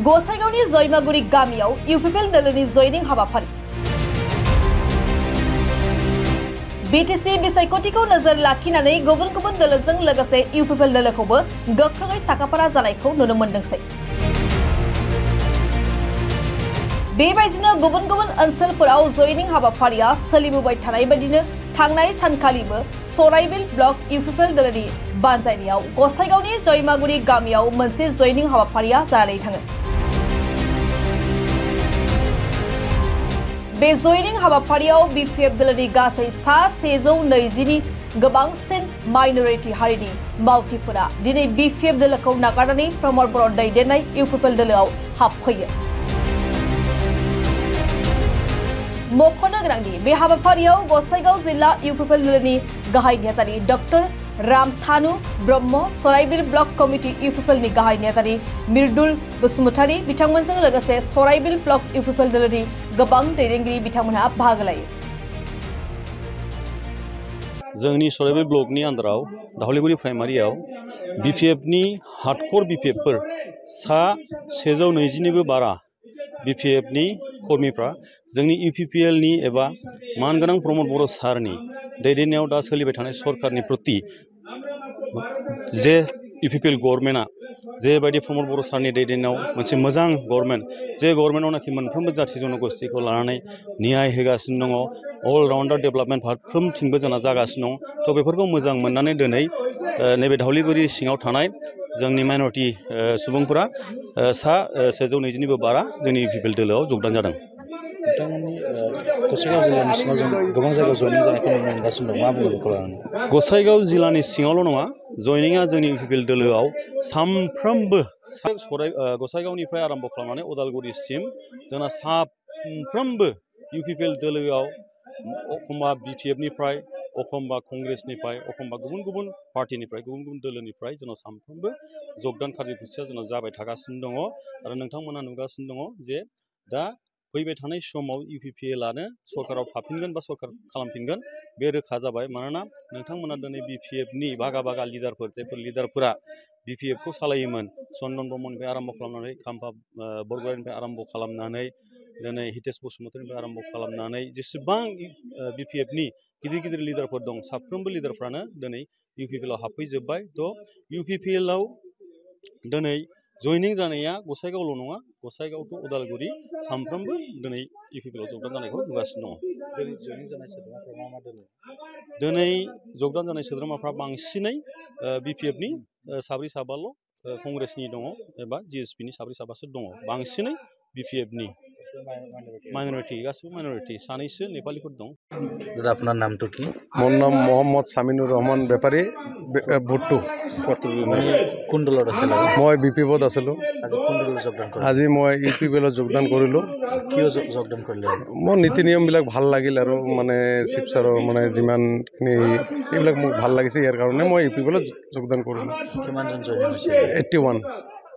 गसाइगावनि जयमागुरि गामियाव इउपिपिएल दोलोनि जयनिं हाबाफारि बीटीसी बिसायख'थिखौ नोजोर लाखिनानै गुबुन गुबुन दोलोजों लोगोसे इउपिपिएल दोलोखौबो गोख्रोङै साखाफारा जानायखौ नुनो मोनदोंसै। बेबायदिनो गुबुन गुबुन ओनसोलफोराव जयनिं हाबाफारिया सोलिबोबाय थानाय बायदिनो थांनाय सानखालिबो सराइबिल ब्लक इउपिपिएल दोलोनि बानजायनायाव गसाइगावनि जयमागुरि गामियाव मोनसे जयनिं हाबाफारिया जानानै थाङो। बे जयनिं हाबाफारियाव बीपीएफ दोलोनि गासै 120नि गोबांसिन माइनरिटी हारिनि मावथिफोरा दिनै बीपीएफ दोलोखौ नागारनानै प्रमद बर' दैदेननाय इउपिपिएल दोलोआव हाबफैयो। मख'नो गोनांदि बे हाबाफारियाव गसाइगाव जिल्ला इउपिपिएल दोलोनि गाहाय नेतारि डॉक्टर रामथानु ब्रह्म, सराइबिल ब्लक कमिटि इउपिपिएलनि गाहाय नेतारि मिर्दुल बसुमतारी बिथांमोनजों लोगोसे सराइबिल ब्लक इउपिपिएल दोलोनि गोबां दैदेनगिरि बिथांमोनहा बाहागो लायो। जोंनि सराइबिल ब्लकनि आन्दाराव दावलिगुरि प्राइमारियाव बीपीएफनि हार्डकोर बीपीएफफोर 120निबो बारा बीपीएफनि कर्मीफ्रा जोंनि इउपिपिएलनि एबा मानगोनां प्रमद बर' सारनि दैदेननायाव दा सोलिबाय थानाय सरकारनि प्रति जे इउपिपिएल गभर्नमेन्टआ जेबायदि प्रमद बर' सारनि दैदेननायाव मोनसे मोजां गभर्नमेन्ट, जे गभर्नमेन्टआवनाखि मोनफ्रोमबो जाथि जनगोष्ठीखौ लानानै न्याय होगासिनो दङ, अलराउन्डार डेभेलपमेन्ट फारफ्रोमथिंबो जोंना जागासिनो दं। थ' बेफोरखौ मोजां मोननानै दिनै नैबे दावलिगुरि सिङाव थानाय जोंनि माइनरिटी सुबुंफोरा 120निबो बारा जोंनि इउपिपिएल दोलोआव जगदान जादों। नोंथांमोननि गसाइगाव जिल्लानि सिङाव जों गोबां जायगायाव जयनिं जानायखौ नुनो मोनगासिनो दं, मा बुङो बेखौ लानानै? गसाइगाव जिल्लानि सिङावल' नङा, जयनिंआ जोंनि इउपिपिएल दोलोआव सानफ्रोमबो गसाइगावनिफ्राय आरम्भ खालामनानै उदालगुरिसिम जोंना साफ्रोमबो इउपिपिएल दोलोआव एखमबा बीपीएफनिफ्राय, एखमबा कंग्रेसनिफ्राय, एखमबा गुबुन गुबुन पार्टिनिफ्राय, गुबुन गुबुन दोलोनिफ्राय जोंनाव सानफ्रोमबो जगदान कार्यसुचिया जोंनाव जाबाय थागासिनो दङ आरो नोंथांमोना नुगासिनो दङ जे दा फैबाय थानाय समाव इउपिपिएलआनो सरकाराव थाफिनगोन बा सरकार खालामफिनगोन बे रोखा जाबाय। मानोना नोंथांमोना दिनै बीपीएफनि बागा बागा लिडारफोर, जायफोर लिडारफोरा बीपीएफखौ सालायोमोन, चन्दन ब्रह्मनिफ्राय आरम्भ खालामनानै खाम्फा बरगयारिनिफ्राय आरम्भ खालामनानै दिनै हितेश बसुमतारीनिफ्राय आरम्भ खालामनानै जेसेबां बीपीएफनि गिदिर गिदिर लिडारफोर दं, साफ्रोमबो लिडारफ्रानो दिनै इउपिपिएलआव हाबफैजोब्बाय। थ' इउपिपिएलआव दिनै जयनिं जानाया गसाइगावल' नङा, गसाइगाव टु उदालगुरि सानफ्रोमबो दिनै इउपिपिएलआव जगदान जानायखौ नुगासिनो दङ। दिनै जगदान जानाय सोद्रोमाफ्रा बांसिनै बीपीएफनि 4-5ल', कंग्रेसनि दङ एबा जिएसपिनि 4-5सो दङ। बांसिनै बीपीएफनि माइनरिटी, गासिबो माइनरिटी, सानैसो नेपालीफोर दं। আপনার নামটো কি? মোৰ নাম মোহাম্মদ সামিনুর রহমান বেপাৰী, ভুট্টু। কোন দলত আছিল? মই বিপিএফত আছিলোঁ। আজি কোন দলত যোগদান কৰিলে? আজি মই ইউপিপিএলত যোগদান কৰিলোঁ। কিয় যোগদান কৰিলে? মোৰ নীতি নিয়মবিলাক ভাল লাগিল আৰু মানে শিৱসাৰৰ মানে যিমানখিনি এইবিলাক মোক ভাল লাগিছে, ইয়াৰ কাৰণে মই ইউপিপিএলত যোগদান কৰিলোঁ। কিমানজন জইন হৈছে? 81।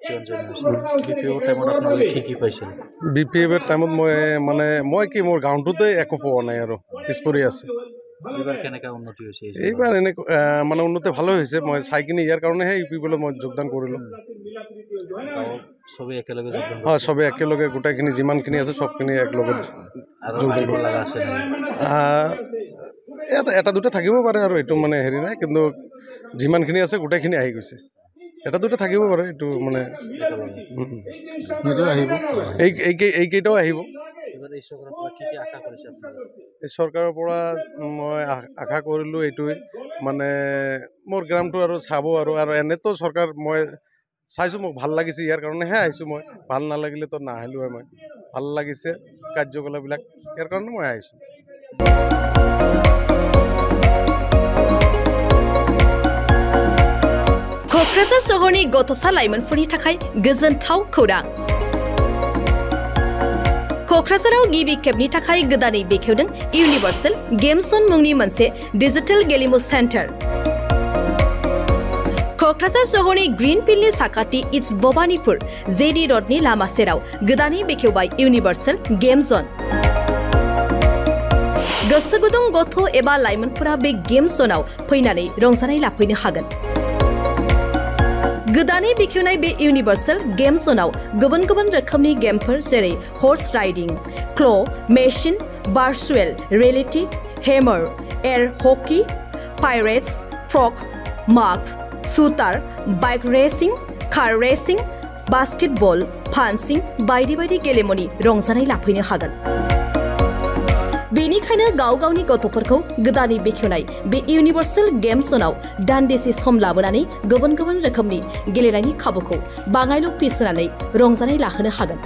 বিপিএফৰ টাইমত আপোনালোকে কি কি পাইছিল? বিপিএফৰ টাইমত মই কি মোৰ গাঁৱটোতে একো পোৱা নাই আৰু পিছ পৰি আছে। এইবাৰ কেনেকৈ উন্নতি হৈছে? এইবাৰ মানে উন্নতি ভালেই হৈছে। মই চাই কিনে ইয়াৰ কাৰণেহে ইউপিপিএলত মই যোগদান কৰিলোঁ। চবেই একেলগে যোগদান? হয়, চবেই একেলগে, গোটেইখিনি যিমানখিনি আছে চবখিনি একেলগে যোগদান কৰিব লগা আছে। এটা দুটা থাকিব পাৰে আৰু এইটো মানে হেৰি নাই, কিন্তু যিমানখিনি আছে গোটেইখিনি আহি গৈছে। এটা দুটা থাকিব পাৰে, এইটো মানে আহিব, এইকেইটাও আহিব। এই চৰকাৰৰ পৰা মই আশা কৰিলোঁ এইটোৱে, মানে মোৰ গ্ৰামটো আৰু চাব আৰু এনেতো চৰকাৰ মই চাইছোঁ, মোক ভাল লাগিছে, ইয়াৰ কাৰণেহে আহিছোঁ। মই ভাল নালাগিলেতো নাহিলোঁ হয়। মই ভাল লাগিছে কাৰ্যকলাপবিলাক, ইয়াৰ কাৰণে মই আহিছোঁ। क'क्राझार सहरनि गथ'सा लाइमोनफोरनि थाखाय गोजोनथाव खौरां। क'क्राझाराव गिबि खेबनि थाखाय गोदानै बेखेवदों इउनिभार्सेल गेम जन मुंनि मोनसे डिजिटेल गेलेमु सेन्टार। क'क्राझार सहरनि ग्रीनफील्डनि साखाथि इट्स भबानीपुर जेडी रडनि लामा सेराव गोदानै बेखेवबाय इउनिभार्सेल गेम जन। गोसो गुदुं गथ' एबा लाइमोनफोरा बे गेम जनाव फैनानै रंजानाय लाफैनो हागोन। गोदानै बेखेवनाय बे इउनिभार्सेल गेम ज'नाव गुबुन गुबुन रोखोमनि गेमफोर जेरै horse riding, claw', machine, virtual reality, hammer, air hockey, pirates, frog, माग, shooter, bike racing, car racing, basketball, पान्सिं बायदि बायदि गेलेमुनि रंजानाय लाफैनो हागोन। बेनिखायनो गाव गावनि गथ'फोरखौ गोदानै बेखेवनाय बे इउनिभार्सेल गेम ज'नाव दान्दिसे सम लाबोनानै गुबुन गुबुन रोखोमनि गेलेनायनि खाबुखौ बाङायल' फिस होनानै रंजानाय लाहोनो हागोन।